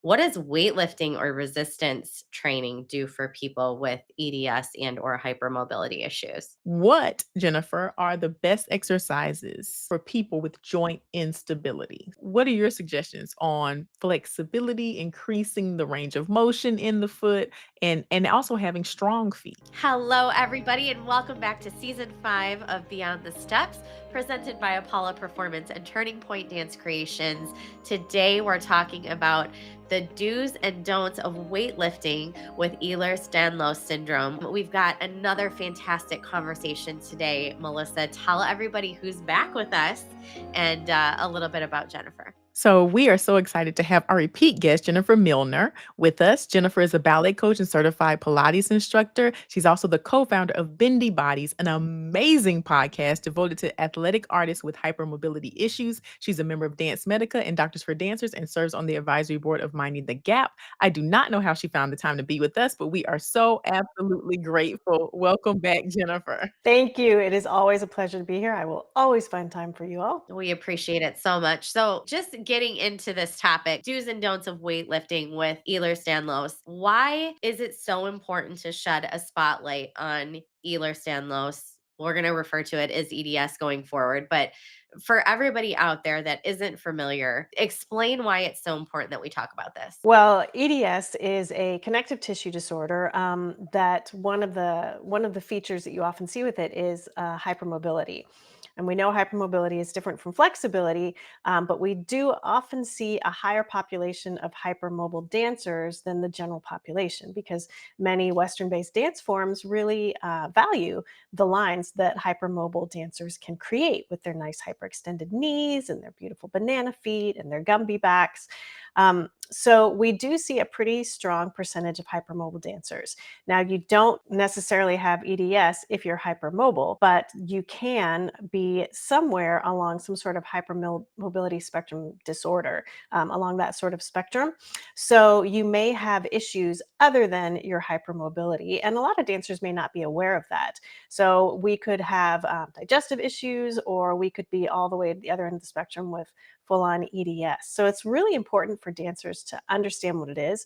What does weightlifting or resistance training do for people with EDS and or hypermobility issues? What, Jennifer, are the best exercises for people with joint instability? What are your suggestions on flexibility, increasing the range of motion in the foot, and also having strong feet? Hello, everybody, and welcome back to season 5 of Beyond the Steps, presented by Apolla Performance and Turning Point Dance Creations. Today, we're talking about the do's and don'ts of weightlifting with Ehlers Danlos syndrome. We've got another fantastic conversation today. Melissa, tell everybody who's back with us and a little bit about Jennifer. So, we are so excited to have our repeat guest, Jennifer Milner, with us. Jennifer is a ballet coach and certified Pilates instructor. She's also the co founder of Bendy Bodies, an amazing podcast devoted to athletic artists with hypermobility issues. She's a member of Dance Medica and Doctors for Dancers and serves on the advisory board of Minding the Gap. I do not know how she found the time to be with us, but we are so absolutely grateful. Welcome back, Jennifer. Thank you. It is always a pleasure to be here. I will always find time for you all. We appreciate it so much. So, just getting into this topic, do's and don'ts of weightlifting with Ehlers Danlos. Why is it so important to shed a spotlight on Ehlers Danlos? We're going to refer to it as EDS going forward, but for everybody out there that isn't familiar, explain why it's so important that we talk about this. Well, EDS is a connective tissue disorder that one of the features that you often see with it is hypermobility. And we know hypermobility is different from flexibility, but we do often see a higher population of hypermobile dancers than the general population because many Western-based dance forms really value the lines that hypermobile dancers can create with their nice hyperextended knees and their beautiful banana feet and their Gumby backs. So we do see a pretty strong percentage of hypermobile dancers. Now, you don't necessarily have EDS if you're hypermobile, but you can be somewhere along some sort of hypermobility spectrum disorder, along that sort of spectrum. So you may have issues other than your hypermobility, and a lot of dancers may not be aware of that. So we could have digestive issues, or we could be all the way at the other end of the spectrum with full on EDS. So it's really important for dancers to understand what it is,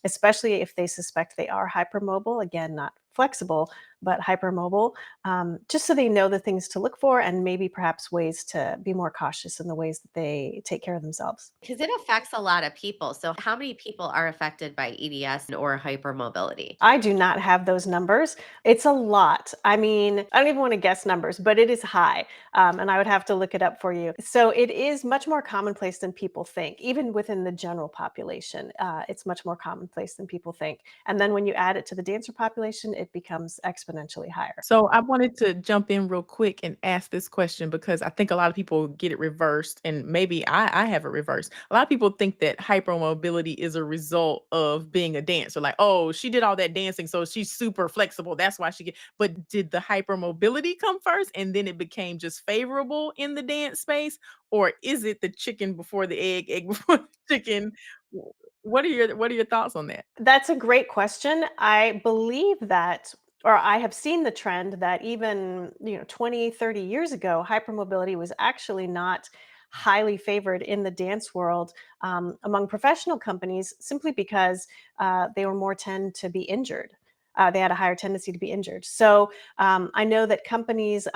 especially if they suspect they are hypermobile. Again, not flexible, but hypermobile, just so they know the things to look for and maybe perhaps ways to be more cautious in the ways that they take care of themselves. Because it affects a lot of people. So, how many people are affected by EDS or hypermobility? I do not have those numbers. It's a lot. I mean, I don't even want to guess numbers, but it is high. And I would have to look it up for you. So it is much more commonplace than people think, even within the general population. It's much more commonplace than people think. And then when you add it to the dancer population, it becomes exponentially higher. So I wanted to jump in real quick and ask this question because I think a lot of people get it reversed, and maybe I have it reversed. A lot of people think that hypermobility is a result of being a dancer. Like, oh, she did all that dancing, so she's super flexible. That's why she get. But did the hypermobility come first, and then it became just favorable in the dance space, or is it the chicken before the egg, egg before the chicken? What are your thoughts on that? That's a great question. I believe that, or I have seen the trend that even, 20, 30 years ago, hypermobility was actually not highly favored in the dance world among professional companies simply because they were more tend to be injured. They had a higher tendency to be injured. So I know that companies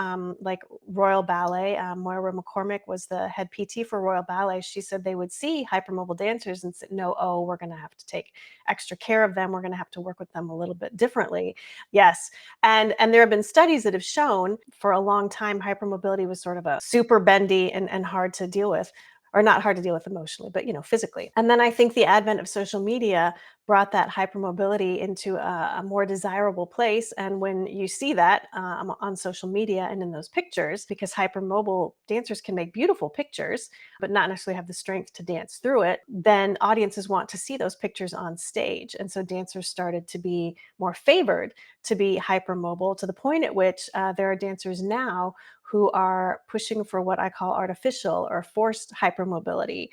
like Royal Ballet, Moira McCormick was the head PT for Royal Ballet. She said they would see hypermobile dancers and said, no, oh, we're going to have to take extra care of them. We're going to have to work with them a little bit differently. Yes. And there have been studies that have shown for a long time, hypermobility was sort of a super bendy and hard to deal with, or not hard to deal with emotionally, but physically. And then I think the advent of social media brought that hypermobility into a more desirable place. And when you see that on social media and in those pictures, because hypermobile dancers can make beautiful pictures, but not necessarily have the strength to dance through it, then audiences want to see those pictures on stage. And so dancers started to be more favored to be hypermobile to the point at which there are dancers now who are pushing for what I call artificial or forced hypermobility.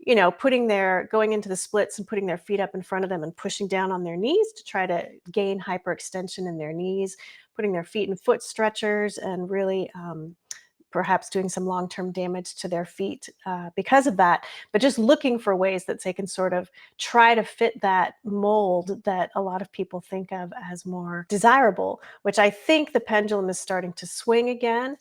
Going into the splits and putting their feet up in front of them and pushing down on their knees to try to gain hyperextension in their knees, putting their feet in foot stretchers and really perhaps doing some long-term damage to their feet because of that, but just looking for ways that they can sort of try to fit that mold that a lot of people think of as more desirable, which I think the pendulum is starting to swing again.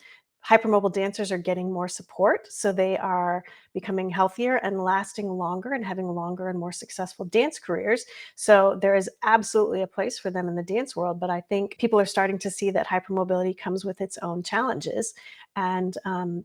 Hypermobile dancers are getting more support, so they are becoming healthier and lasting longer and having longer and more successful dance careers. So there is absolutely a place for them in the dance world, but I think people are starting to see that hypermobility comes with its own challenges, and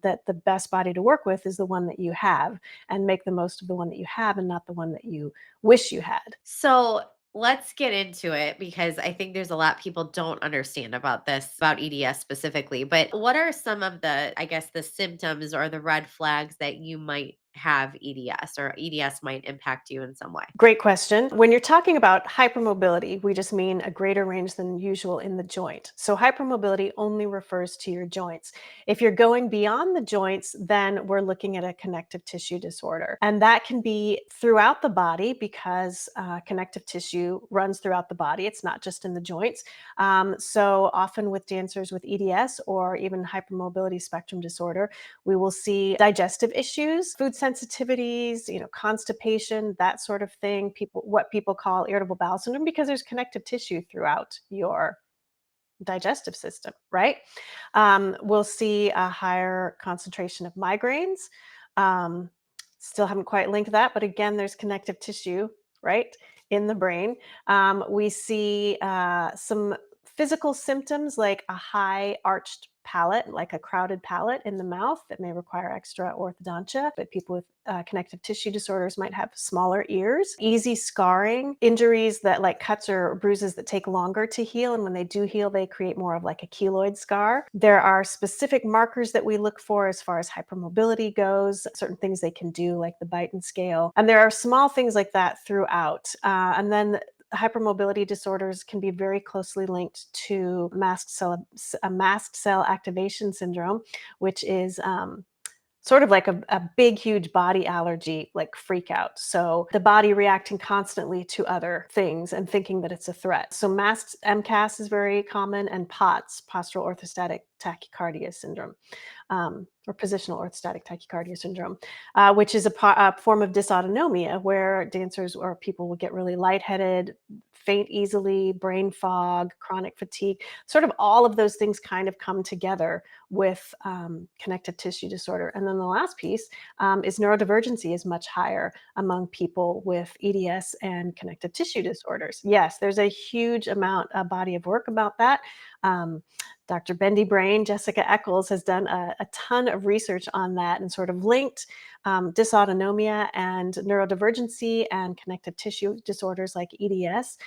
that the best body to work with is the one that you have, and make the most of the one that you have and not the one that you wish you had. So let's get into it because I think there's a lot people don't understand about this, about EDS specifically. But what are some of the, I guess, the symptoms or the red flags that you might have EDS or EDS might impact you in some way? Great question. When you're talking about hypermobility, we just mean a greater range than usual in the joint. So hypermobility only refers to your joints. If you're going beyond the joints, then we're looking at a connective tissue disorder. And that can be throughout the body because connective tissue runs throughout the body. It's not just in the joints. So often with dancers with EDS or even hypermobility spectrum disorder, we will see digestive issues, food sensitivities, constipation, that sort of thing. What people call irritable bowel syndrome, because there's connective tissue throughout your digestive system, right? We'll see a higher concentration of migraines. Um, Still haven't quite linked that, but again, there's connective tissue, right, in the brain. We see some physical symptoms like a high arched palate, like a crowded palate in the mouth that may require extra orthodontia. But people with connective tissue disorders might have smaller ears, easy scarring, injuries that like cuts or bruises that take longer to heal. And when they do heal, they create more of like a keloid scar. There are specific markers that we look for as far as hypermobility goes, certain things they can do like the Beighton scale. And there are small things like that throughout. And then hypermobility disorders can be very closely linked to a mast cell activation syndrome, which is sort of like a big, huge body allergy, like freak out. So the body reacting constantly to other things and thinking that it's a threat. So MCAS is very common, and POTS, postural orthostatic tachycardia syndrome, or positional orthostatic tachycardia syndrome, which is a form of dysautonomia where dancers or people will get really lightheaded, faint easily, brain fog, chronic fatigue. Sort of all of those things kind of come together with connective tissue disorder. And then the last piece is neurodivergency is much higher among people with EDS and connective tissue disorders. Yes, there's a huge a body of work about that. Dr. Bendy Brain, Jessica Eccles has done a ton of research on that and sort of linked dysautonomia and neurodivergency and connective tissue disorders like EDS.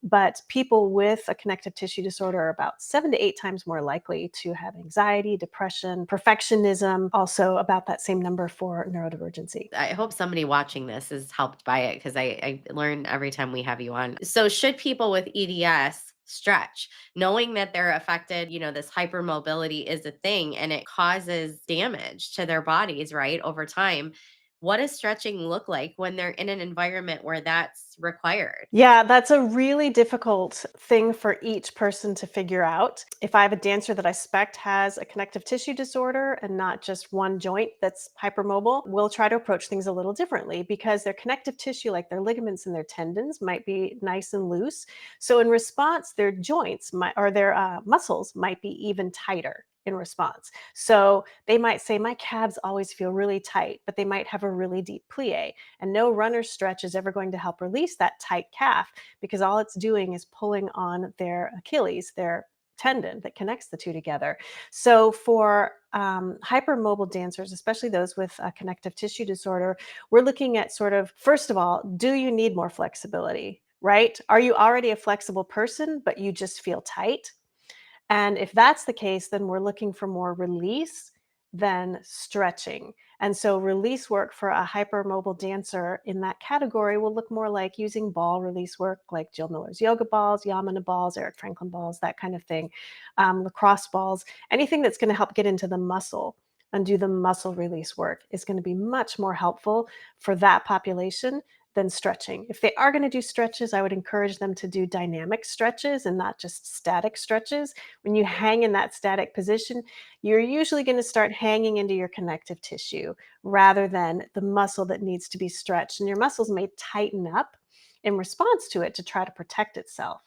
But people with a connective tissue disorder are about 7 to 8 times more likely to have anxiety, depression, perfectionism, also about that same number for neurodivergency. I hope somebody watching this is helped by it because I learn every time we have you on. So, should people with EDS stretch, knowing that they're affected? This hypermobility is a thing and it causes damage to their bodies, right? Over time. What does stretching look like when they're in an environment where that's required? Yeah, that's a really difficult thing for each person to figure out. If I have a dancer that I suspect has a connective tissue disorder and not just one joint that's hypermobile, we'll try to approach things a little differently because their connective tissue, like their ligaments and their tendons, might be nice and loose. So in response, their or their muscles might be even tighter in response. So they might say, my calves always feel really tight, but they might have a really deep plie. And no runner's stretch is ever going to help release that tight calf because all it's doing is pulling on their Achilles, their tendon that connects the two together. So for hypermobile dancers, especially those with a connective tissue disorder, we're looking at sort of, first of all, do you need more flexibility? Right? Are you already a flexible person, but you just feel tight? And if that's the case, then we're looking for more release than stretching. And so release work for a hypermobile dancer in that category will look more like using ball release work, like Jill Miller's yoga balls, Yamana balls, Eric Franklin balls, that kind of thing, lacrosse balls, anything that's going to help get into the muscle and do the muscle release work is going to be much more helpful for that population than stretching. If they are going to do stretches, I would encourage them to do dynamic stretches and not just static stretches. When you hang in that static position, you're usually going to start hanging into your connective tissue rather than the muscle that needs to be stretched. And your muscles may tighten up in response to it to try to protect itself.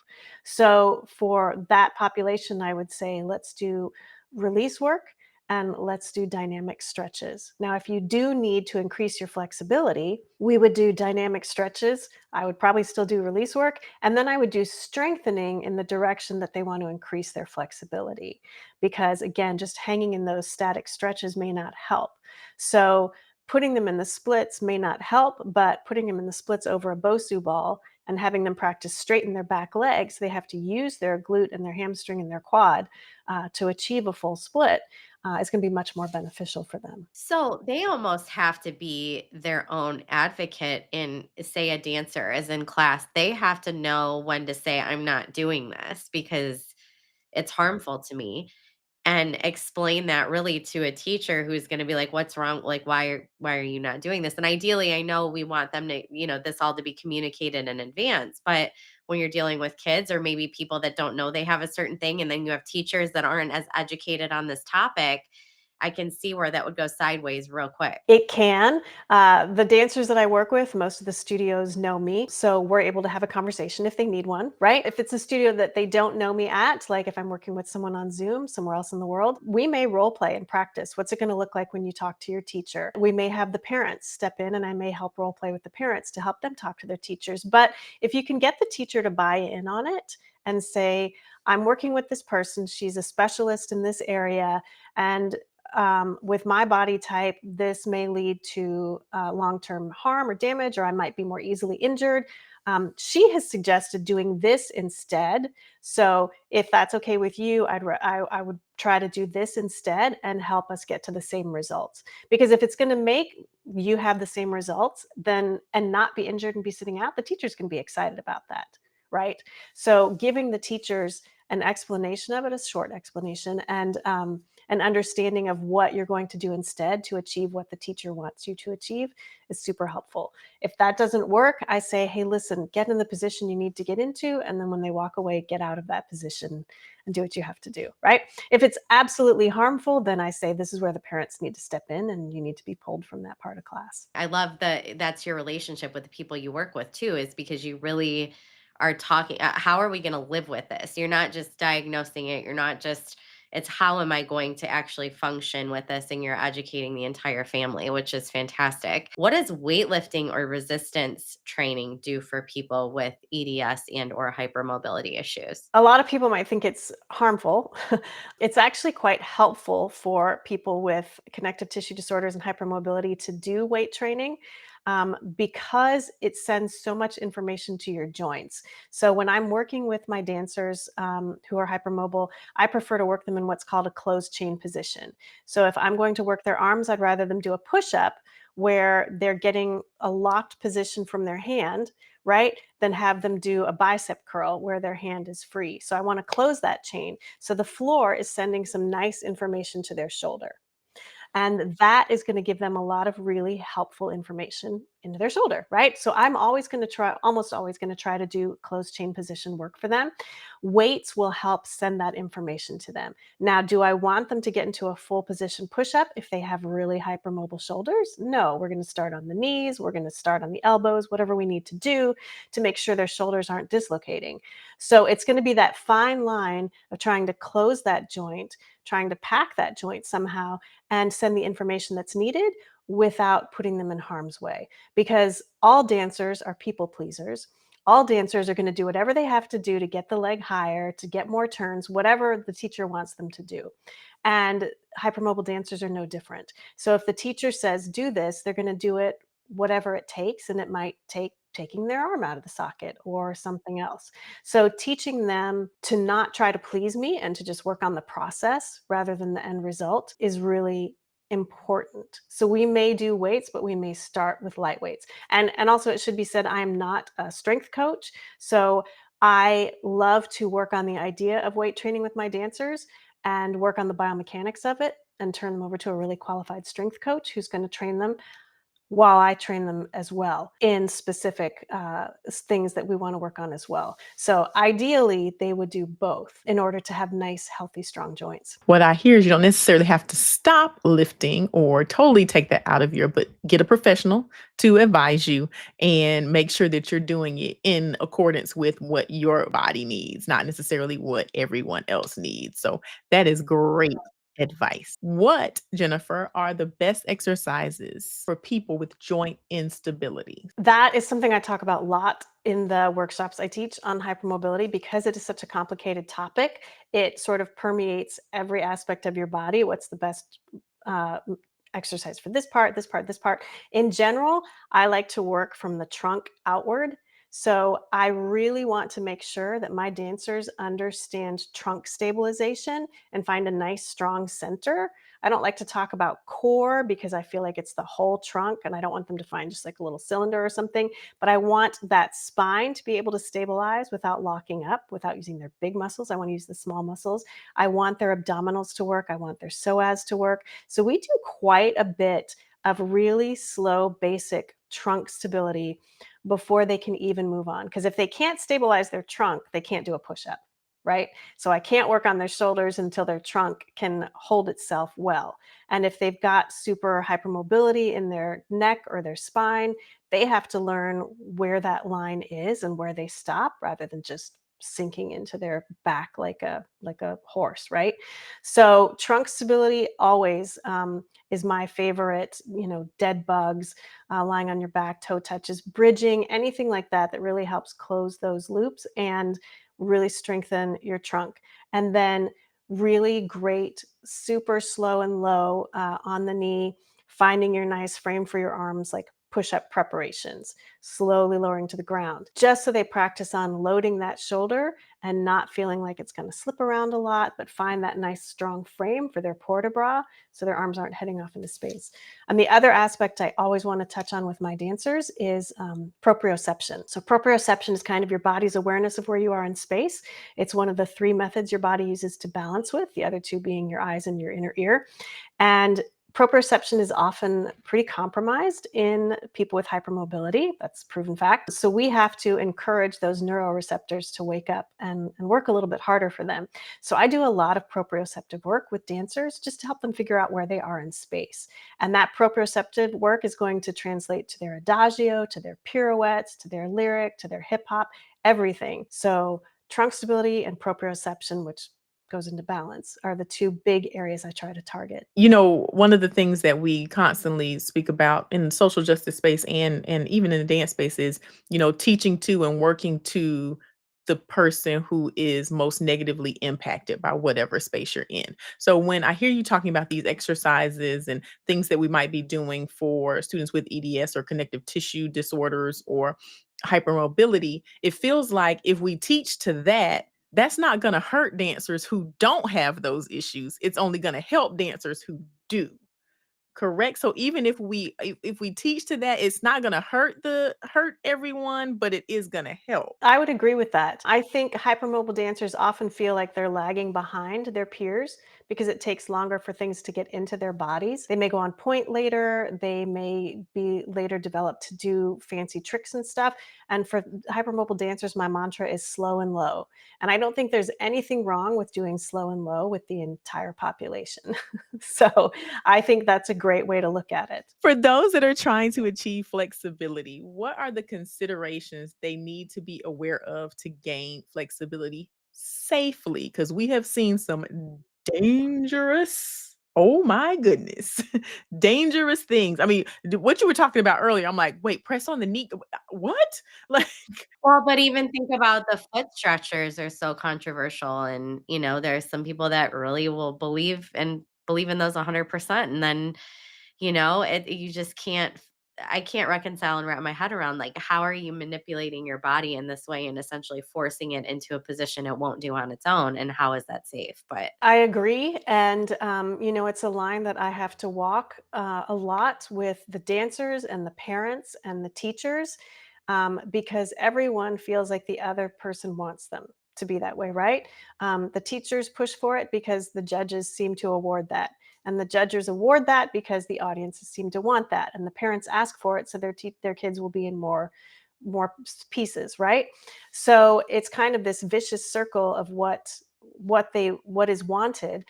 So, for that population, I would say let's do release work and let's do dynamic stretches. Now, if you do need to increase your flexibility, we would do dynamic stretches. I would probably still do release work, and then I would do strengthening in the direction that they want to increase their flexibility. Because again, just hanging in those static stretches may not help. So, putting them in the splits may not help, but putting them in the splits over a Bosu ball and having them practice straighten their back legs, they have to use their glute and their hamstring and their quad to achieve a full split, is going to be much more beneficial for them. So they almost have to be their own advocate in, say, a dancer is in class. They have to know when to say, I'm not doing this because it's harmful to me, and explain that really to a teacher who's going to be like, what's wrong, like why are you not doing this? And ideally, I know we want them to, this all to be communicated in advance, but when you're dealing with kids or maybe people that don't know they have a certain thing, and then you have teachers that aren't as educated on this topic, I can see where that would go sideways real quick. It can. The dancers that I work with, most of the studios know me. So we're able to have a conversation if they need one, right? If it's a studio that they don't know me at, like if I'm working with someone on Zoom somewhere else in the world, we may role play and practice. What's it going to look like when you talk to your teacher? We may have the parents step in and I may help role play with the parents to help them talk to their teachers. But if you can get the teacher to buy in on it and say, I'm working with this person, she's a specialist in this area, and with my body type, this may lead to long term harm or damage, or I might be more easily injured. She has suggested doing this instead. So, if that's okay with you, I would try to do this instead and help us get to the same results. Because if it's going to make you have the same results, then and not be injured and be sitting out, the teachers can be excited about that, right? So, giving the teachers an explanation of it, a short explanation, and an understanding of what you're going to do instead to achieve what the teacher wants you to achieve is super helpful. If that doesn't work, I say, hey, listen, get in the position you need to get into. And then when they walk away, get out of that position and do what you have to do, right? If it's absolutely harmful, then I say this is where the parents need to step in and you need to be pulled from that part of class. I love that that's your relationship with the people you work with too, is because you really are talking, how are we going to live with this? You're not just diagnosing it. You're not just, it's how am I going to actually function with this? And you're educating the entire family, which is fantastic. What does weightlifting or resistance training do for people with EDS and or hypermobility issues? A lot of people might think it's harmful. It's actually quite helpful for people with connective tissue disorders and hypermobility to do weight training, because it sends so much information to your joints. So when I'm working with my dancers who are hypermobile, I prefer to work them in what's called a closed chain position. So if I'm going to work their arms, I'd rather them do a push up where they're getting a locked position from their hand, right? Then have them do a bicep curl where their hand is free. So I want to close that chain. So the floor is sending some nice information to their shoulder. And that is gonna give them a lot of really helpful information into their shoulder, right? So I'm always gonna try almost always gonna try to do closed chain position work for them. Weights will help send that information to them. Now, do I want them to get into a full position push-up if they have really hypermobile shoulders? No, we're gonna start on the knees, we're gonna start on the elbows, whatever we need to do to make sure their shoulders aren't dislocating. So it's gonna be that fine line of trying to close that joint, trying to pack that joint somehow and send the information that's needed without putting them in harm's way. Because all dancers are people pleasers. All dancers are going to do whatever they have to do to get the leg higher, to get more turns, whatever the teacher wants them to do. And hypermobile dancers are no different. So if the teacher says, do this, they're going to do it whatever it takes. And it might take taking their arm out of the socket or something else. So teaching them to not try to please me and to just work on the process rather than the end result is really important. So we may do weights, but we may start with light weights. And also it should be said I am not a strength coach. So I love to work on the idea of weight training with my dancers and work on the biomechanics of it and turn them over to a really qualified strength coach who's going to train them while I train them as well in specific things that we want to work on as well. So ideally, they would do both in order to have nice, healthy, strong joints. What I hear is you don't necessarily have to stop lifting or totally take that out of your, but get a professional to advise you and make sure that you're doing it in accordance with what your body needs, not necessarily what everyone else needs. So that is great advice. What, Jennifer, are the best exercises for people with joint instability? That is something I talk about a lot in the workshops I teach on hypermobility because it is such a complicated topic. It sort of permeates every aspect of your body. What's the best exercise for this part, this part, this part? In general, I like to work from the trunk outward. So I really want to make sure that my dancers understand trunk stabilization and find a nice, strong center. I don't like to talk about core because I feel like it's the whole trunk and I don't want them to find just like a little cylinder or something. But I want that spine to be able to stabilize without locking up, without using their big muscles. I want to use the small muscles. I want their abdominals to work. I want their psoas to work. So we do quite a bit of really slow, basic trunk stability before they can even move on. Because if they can't stabilize their trunk, they can't do a push up, right? So I can't work on their shoulders until their trunk can hold itself well. And if they've got super hypermobility in their neck or their spine, they have to learn where that line is and where they stop rather than just sinking into their back like a horse, right? So trunk stability always is my favorite. Dead bugs, lying on your back, toe touches, bridging, anything like that that really helps close those loops and really strengthen your trunk. And then really great, super slow and low on the knee, finding your nice frame for your arms, like push up preparations, slowly lowering to the ground, just so they practice on loading that shoulder and not feeling like it's going to slip around a lot, but find that nice strong frame for their port de bras so their arms aren't heading off into space. And the other aspect I always want to touch on with my dancers is proprioception. So, proprioception is kind of your body's awareness of where you are in space. It's one of the three methods your body uses to balance with, the other two being your eyes and your inner ear. And proprioception is often pretty compromised in people with hypermobility. That's proven fact. So we have to encourage those neuroreceptors to wake up and work a little bit harder for them. So I do a lot of proprioceptive work with dancers just to help them figure out where they are in space. And that proprioceptive work is going to translate to their adagio, to their pirouettes, to their lyric, to their hip hop, everything. So trunk stability and proprioception, which goes into balance, are the two big areas I try to target. One of the things that we constantly speak about in the social justice space and even in the dance space is, teaching to and working to the person who is most negatively impacted by whatever space you're in. So when I hear you talking about these exercises and things that we might be doing for students with EDS or connective tissue disorders or hypermobility, it feels like if we teach to that, that's not gonna hurt dancers who don't have those issues. It's only gonna help dancers who do. Correct? So even if we teach to that, it's not gonna hurt everyone, but it is gonna help. I would agree with that. I think hypermobile dancers often feel like they're lagging behind their peers because it takes longer for things to get into their bodies. They may go on point later, they may be later developed to do fancy tricks and stuff. And for hypermobile dancers, my mantra is slow and low. And I don't think there's anything wrong with doing slow and low with the entire population. So I think that's a great way to look at it. For those that are trying to achieve flexibility, what are the considerations they need to be aware of to gain flexibility safely? Because we have seen some dangerous, oh my goodness, dangerous things. I mean, what you were talking about earlier, I'm like, wait, press on the knee. What? Like, Well, but even think about the foot stretchers are so controversial and, there's some people that really will believe in those 100%, and then, you just can't I can't reconcile and wrap my head around, like, how are you manipulating your body in this way and essentially forcing it into a position it won't do on its own, and how is that safe? But I agree. And, it's a line that I have to walk a lot with the dancers and the parents and the teachers because everyone feels like the other person wants them. to be that way, right? The teachers push for it because the judges seem to award that. And the judges award that because the audiences seem to want that. And the parents ask for it so their kids will be in more pieces, right? So it's kind of this vicious circle of what is wanted,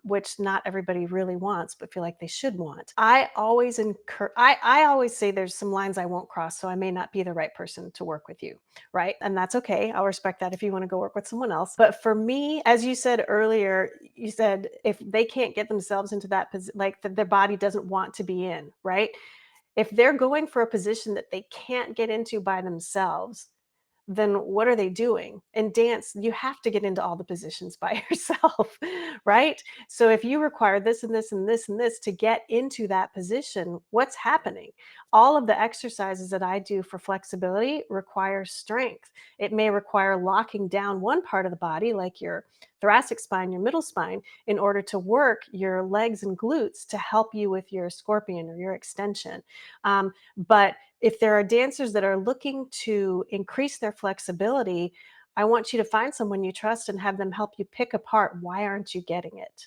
which not everybody really wants, but feel like they should want. I always say there's some lines I won't cross, so I may not be the right person to work with you, right? And that's okay. I'll respect that if you want to go work with someone else. But for me, as you said earlier, you said if they can't get themselves into that position, like that their body doesn't want to be in, right? If they're going for a position that they can't get into by themselves, then what are they doing? In dance, you have to get into all the positions by yourself, right? So if you require this and this and this and this to get into that position, what's happening? All of the exercises that I do for flexibility require strength. It may require locking down one part of the body, like your thoracic spine, your middle spine, in order to work your legs and glutes to help you with your scorpion or your extension. But if there are dancers that are looking to increase their flexibility, I want you to find someone you trust and have them help you pick apart why aren't you getting it?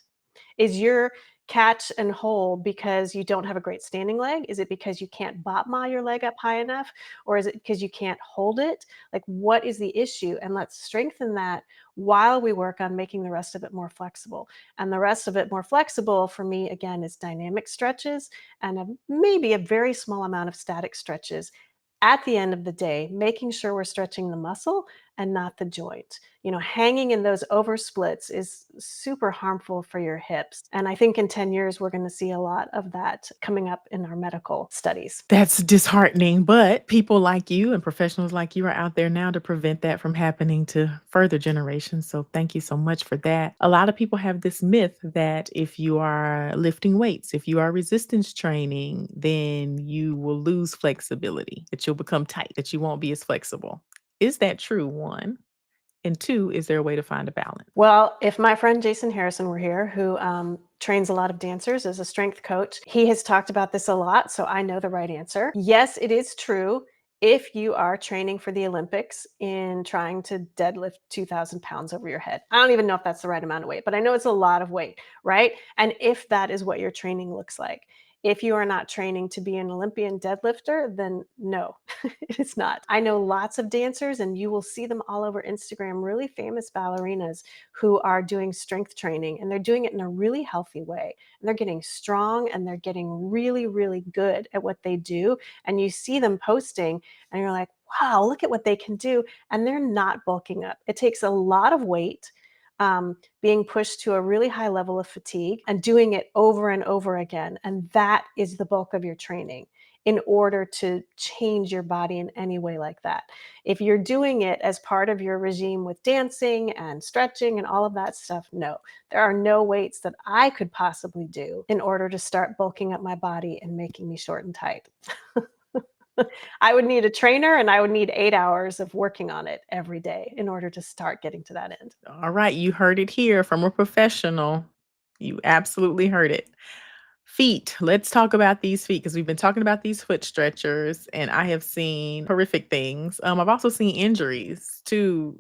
Is your catch and hold because you don't have a great standing leg? Is it because you can't bottom your leg up high enough? Or is it because you can't hold it? Like, what is the issue? And let's strengthen that while we work on making the rest of it more flexible. And the rest of it more flexible for me, again, is dynamic stretches and maybe a very small amount of static stretches. At the end of the day, making sure we're stretching the muscle and not the joint. Hanging in those over splits is super harmful for your hips. And I think in 10 years, we're going to see a lot of that coming up in our medical studies. That's disheartening, but people like you and professionals like you are out there now to prevent that from happening to further generations. So thank you so much for that. A lot of people have this myth that if you are lifting weights, if you are resistance training, then you will lose flexibility, that you'll become tight, that you won't be as flexible. Is that true? One. And two, is there a way to find a balance? Well, if my friend Jason Harrison were here, who trains a lot of dancers as a strength coach, he has talked about this a lot, so I know the right answer. Yes, it is true. If you are training for the Olympics in trying to deadlift 2,000 pounds over your head, I don't even know if that's the right amount of weight, but I know it's a lot of weight, right? And if that is what your training looks like, if you are not training to be an Olympian deadlifter, then no, it is not. I know lots of dancers, and you will see them all over Instagram, really famous ballerinas who are doing strength training, and they're doing it in a really healthy way. And they're getting strong and they're getting really, really good at what they do. And you see them posting, and you're like, wow, look at what they can do. And they're not bulking up. It takes a lot of weight. Being pushed to a really high level of fatigue and doing it over and over again. And that is the bulk of your training in order to change your body in any way like that. If you're doing it as part of your regime with dancing and stretching and all of that stuff, no, there are no weights that I could possibly do in order to start bulking up my body and making me short and tight. I would need a trainer and I would need 8 hours of working on it every day in order to start getting to that end. All right, you heard it here from a professional. You absolutely heard it. Feet. Let's talk about these feet because we've been talking about these foot stretchers, and I have seen horrific things. I've also seen injuries to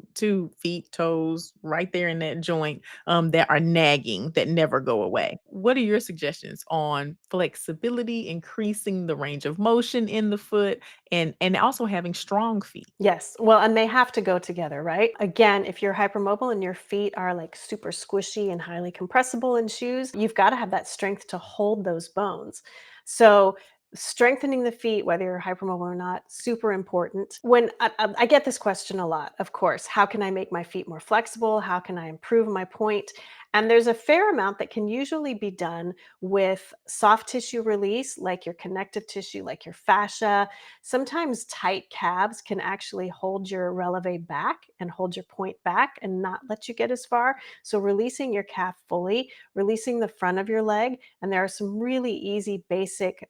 feet, toes, right there in that joint, that are nagging that never go away. What are your suggestions on flexibility, increasing the range of motion in the foot, and also having strong feet? Yes. Well, and they have to go together, right? Again, if you're hypermobile and your feet are like super squishy and highly compressible in shoes, you've got to have that strength to hold those bones. So, strengthening the feet, whether you're hypermobile or not, super important. When I get this question a lot, of course, how can I make my feet more flexible? How can I improve my point? And there's a fair amount that can usually be done with soft tissue release, like your connective tissue, like your fascia. Sometimes tight calves can actually hold your releve back and hold your point back and not let you get as far. So releasing your calf fully, releasing the front of your leg, and there are some really easy basic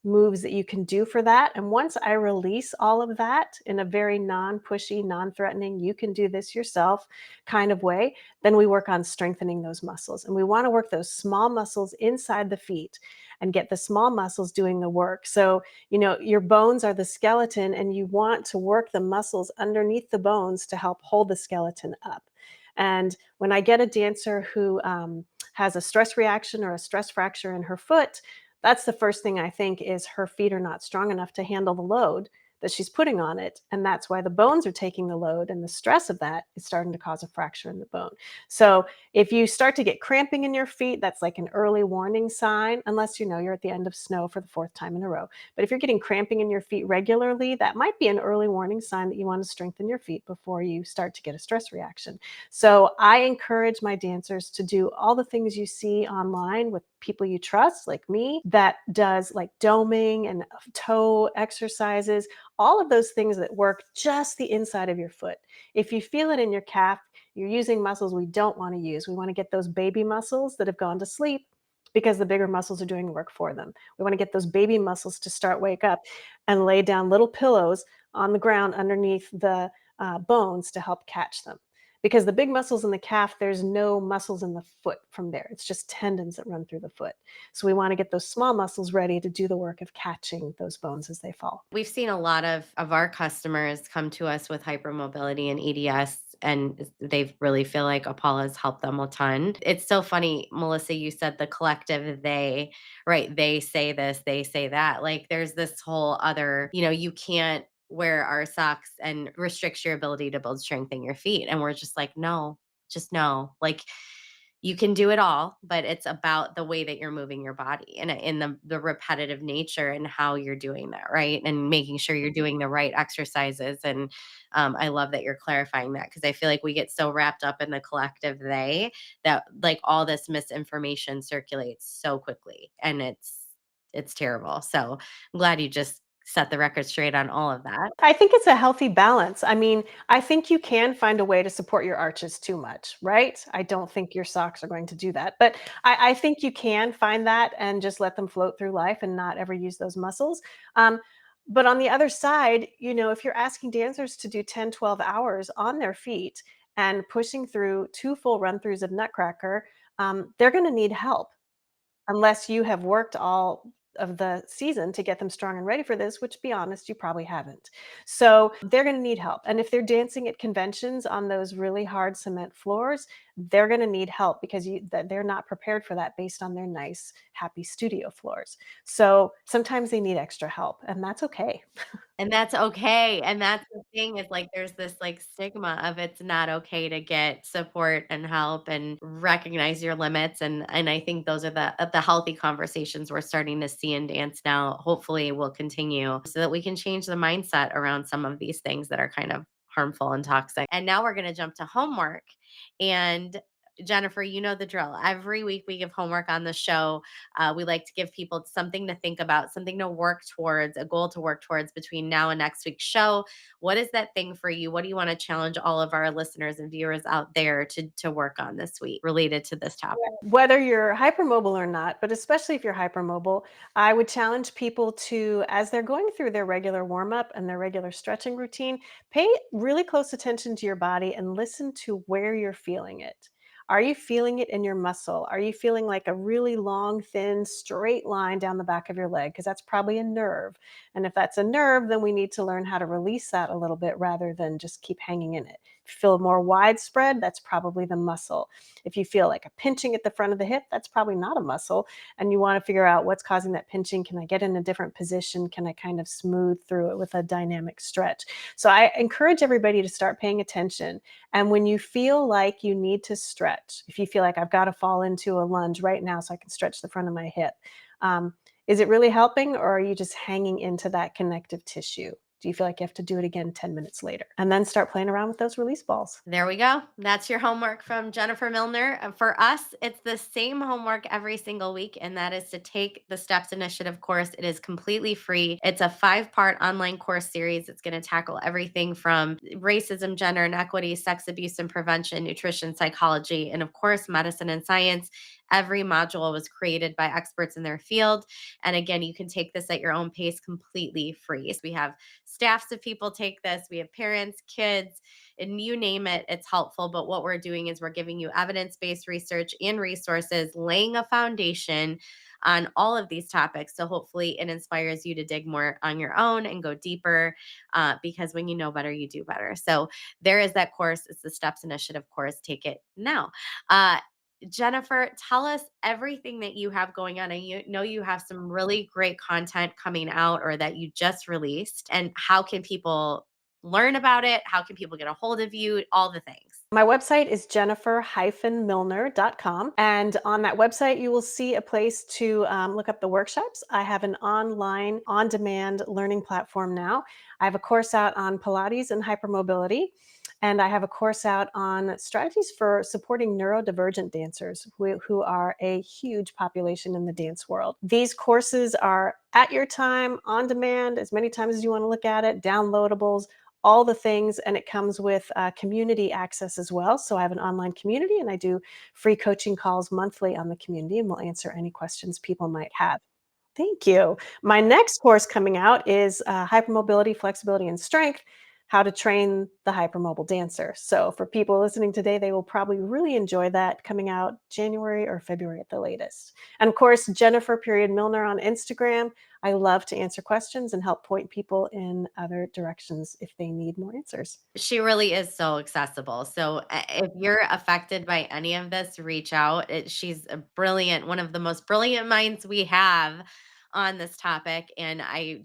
moves that you can do for that. And once I release all of that in a very non-pushy, non-threatening, you can do this yourself kind of way, then we work on strengthening those muscles. And we want to work those small muscles inside the feet and get the small muscles doing the work. So, your bones are the skeleton, and you want to work the muscles underneath the bones to help hold the skeleton up. And when I get a dancer who has a stress reaction or a stress fracture in her foot, that's the first thing I think is her feet are not strong enough to handle the load that she's putting on it. And that's why the bones are taking the load, and the stress of that is starting to cause a fracture in the bone. So if you start to get cramping in your feet, that's like an early warning sign, unless you're at the end of snow for the fourth time in a row. But if you're getting cramping in your feet regularly, that might be an early warning sign that you want to strengthen your feet before you start to get a stress reaction. So I encourage my dancers to do all the things you see online with people you trust, like me, that does like doming and toe exercises, all of those things that work just the inside of your foot. If you feel it in your calf, you're using muscles we don't want to use. We want to get those baby muscles that have gone to sleep because the bigger muscles are doing the work for them. We want to get those baby muscles to start wake up and lay down little pillows on the ground underneath the bones to help catch them. Because the big muscles in the calf, there's no muscles in the foot from there. It's just tendons that run through the foot. So we want to get those small muscles ready to do the work of catching those bones as they fall. We've seen a lot of our customers come to us with hypermobility and EDS, and they really feel like Apolla's helped them a ton. It's so funny, Melissa, you said the collective they, right? They say this, they say that. Like there's this whole other, you can't wear our socks and restricts your ability to build strength in your feet. And we're just like, no, just no. Like you can do it all, but it's about the way that you're moving your body and in the repetitive nature and how you're doing that, right? And making sure you're doing the right exercises. And I love that you're clarifying that because I feel like we get so wrapped up in the collective they that like all this misinformation circulates so quickly, and it's terrible. So I'm glad you just set the record straight on all of that. I think it's a healthy balance. I mean, I think you can find a way to support your arches too much, right? I don't think your socks are going to do that, but I think you can find that and just let them float through life and not ever use those muscles. Um, but on the other side, if you're asking dancers to do 10, 12 hours on their feet and pushing through 2 full run throughs of Nutcracker, they're going to need help unless you have worked all of the season to get them strong and ready for this, which be honest, you probably haven't. So they're going to need help. And if they're dancing at conventions on those really hard cement floors, they're going to need help because they're not prepared for that based on their nice, happy studio floors. So sometimes they need extra help, and that's okay. And that's okay, and that's the thing is, like, there's this, like, stigma of it's not okay to get support and help and recognize your limits, and I think those are the healthy conversations we're starting to see in dance now, hopefully will continue so that we can change the mindset around some of these things that are kind of harmful and toxic. And now we're gonna jump to homework, and Jennifer, you know the drill. Every week we give homework on the show. We like to give people something to think about, something to work towards, a goal to work towards between now and next week's show. What is that thing for you? What do you want to challenge all of our listeners and viewers out there to work on this week related to this topic? Whether you're hypermobile or not, but especially if you're hypermobile, I would challenge people to, as they're going through their regular warm up and their regular stretching routine, pay really close attention to your body and listen to where you're feeling it. Are you feeling it in your muscle? Are you feeling like a really long, thin, straight line down the back of your leg? Because that's probably a nerve. And if that's a nerve, then we need to learn how to release that a little bit rather than just keep hanging in it. If you feel more widespread, that's probably the muscle. If you feel like a pinching at the front of the hip, that's probably not a muscle. And you want to figure out what's causing that pinching. Can I get in a different position? Can I kind of smooth through it with a dynamic stretch? So I encourage everybody to start paying attention. And when you feel like you need to stretch, if you feel like I've got to fall into a lunge right now so I can stretch the front of my hip, is it really helping, or are you just hanging into that connective tissue? Do you feel like you have to do it again 10 minutes later? And then start playing around with those release balls. There we go. That's your homework from Jennifer Milner. For us, it's the same homework every single week, and that is to take the Steps Initiative course. It is completely free. It's a 5-part online course series. It's going to tackle everything from racism, gender inequity, sex abuse and prevention, nutrition, psychology, and of course, medicine and science. Every module was created by experts in their field. And again, you can take this at your own pace completely free. So we have staffs of people take this. We have parents, kids, and you name it, it's helpful. But what we're doing is we're giving you evidence based research and resources, laying a foundation on all of these topics. So hopefully it inspires you to dig more on your own and go deeper, because when you know better, you do better. So there is that course. It's the Steps Initiative course. Take it now. Jennifer, tell us everything that you have going on. And you know you have some really great content coming out or that you just released. And how can people learn about it? How can people get a hold of you? All the things. My website is jennifer-milner.com. And on that website, you will see a place to look up the workshops. I have an online, on demand learning platform now. I have a course out on Pilates and hypermobility. And I have a course out on strategies for supporting neurodivergent dancers who are a huge population in the dance world. These courses are at your time, on demand, as many times as you want to look at it, downloadables, all the things, and it comes with community access as well. So I have an online community and I do free coaching calls monthly on the community, and we'll answer any questions people might have. Thank you. My next course coming out is Hypermobility, Flexibility, and Strength, how to train the hypermobile dancer. So for people listening today, they will probably really enjoy that, coming out January or February at the latest. And of course, Jennifer.Milner on Instagram. I love to answer questions and help point people in other directions if they need more answers. She really is so accessible. So if you're affected by any of this, reach out. She's a brilliant, one of the most brilliant minds we have on this topic. And I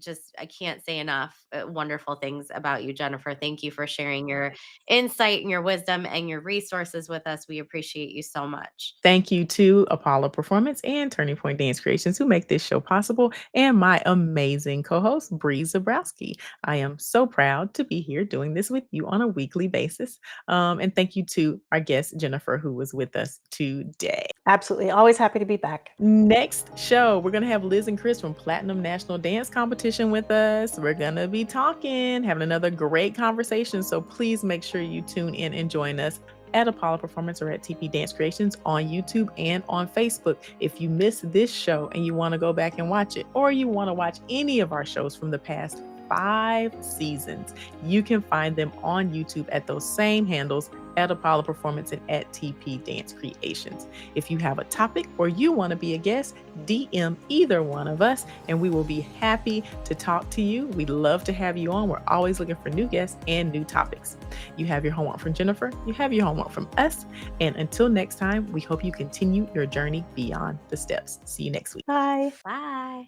can't say enough wonderful things about you, Jennifer. Thank you for sharing your insight and your wisdom and your resources with us. We appreciate you so much. Thank you to Apolla Performance and Turning Point Dance Creations who make this show possible, and my amazing co-host, Bree Zabrowski. I am so proud to be here doing this with you on a weekly basis. And thank you to our guest, Jennifer, who was with us today. Absolutely. Always happy to be back. Next show, we're going to have Liz and Chris from Platinum National Dance Competition with us. We're going to be having another great conversation. So please make sure you tune in and join us at Apolla Performance or at TP Dance Creations on YouTube and on Facebook. If you missed this show and you want to go back and watch it, or you want to watch any of our shows from the past 5 seasons, you can find them on YouTube at those same handles, at Apolla Performance and at TP Dance Creations. If you have a topic or you want to be a guest, DM either one of us and we will be happy to talk to you. We'd love to have you on. We're always looking for new guests and new topics. You have your homework from Jennifer. You have your homework from us. And until next time, we hope you continue your journey beyond the steps. See you next week. Bye. Bye.